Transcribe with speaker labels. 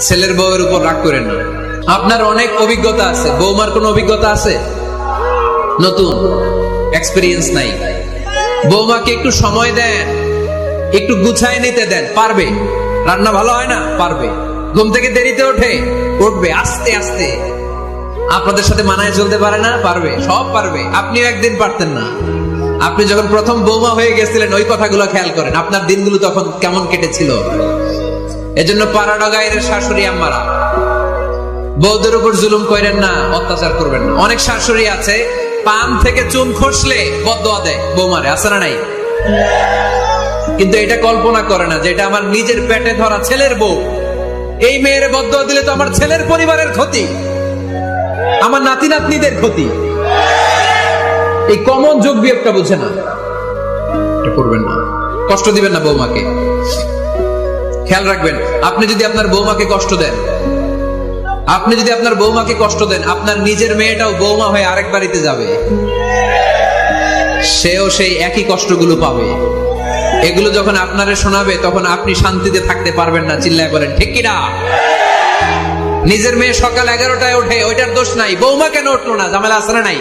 Speaker 1: ছেলের বউয়ের উপর রাগ করেন না। আপনার অনেক অভিজ্ঞতা আছে, বৌমার কোনো অভিজ্ঞতা আছে? নতুন এক্সপেরিয়েন্স নাই। বৌমাকে একটু সময় দেন, একটু গুছায় নিতে দেন, পারবে। রান্না ভালো হয় না, পারবে। ঘুম থেকে দেরিতে ওঠে, উঠবে আস্তে আস্তে। আপনাদের সাথে মানায় চলতে পারে না, পারবে, সব পারবে। আপনিও একদিন পারতেন না। আপনি যখন প্রথম বৌমা হয়ে গেছিলেন, ওই কথাগুলো খেয়াল করেন, আপনার দিনগুলো তখন কেমন কেটেছিল। এজন্য পাড়াডা গায়ের শাশুড়ি আম্মারা, বউদের উপর জুলুম করেন না, অত্যাচার করবেন না। অনেক শাশুড়ি আছে পান থেকে চুন খসলে বদদোয়া দেয় বৌমারে, আছে না নাই? কিন্তু এটা কল্পনা করে না যে এটা আমার নিজের পেটে ধরা ছেলের বউ। এই মেয়ের বদদোয়া দিলে তো আমার ছেলের পরিবারের ক্ষতি, আমার নাতি নাতনিদের ক্ষতি। এই কমন যোগ বিয়োগটা বুঝে না, এটা করবেন না। কষ্ট দিবেন না বৌমাকে। খেয়াল রাখবেন, আপনি যদি আপনার বৌমাকে কষ্ট দেন, আপনার নিজের মেয়েটাও বৌমা হয়ে আরেক বাড়িতে যাবে, সেও সেই একই কষ্টগুলো পাবে। এগুলো যখন আপনারে শোনাবে, তখন আপনি শান্তিতে থাকতে পারবেন না। চিল্লায় বলেন ঠিক কিনা? নিজের মেয়ে সকাল 11টায় ওঠে, ওইটার দোষ নাই। বৌমা কেন উঠলো না? ঝামেলা আছে না নাই?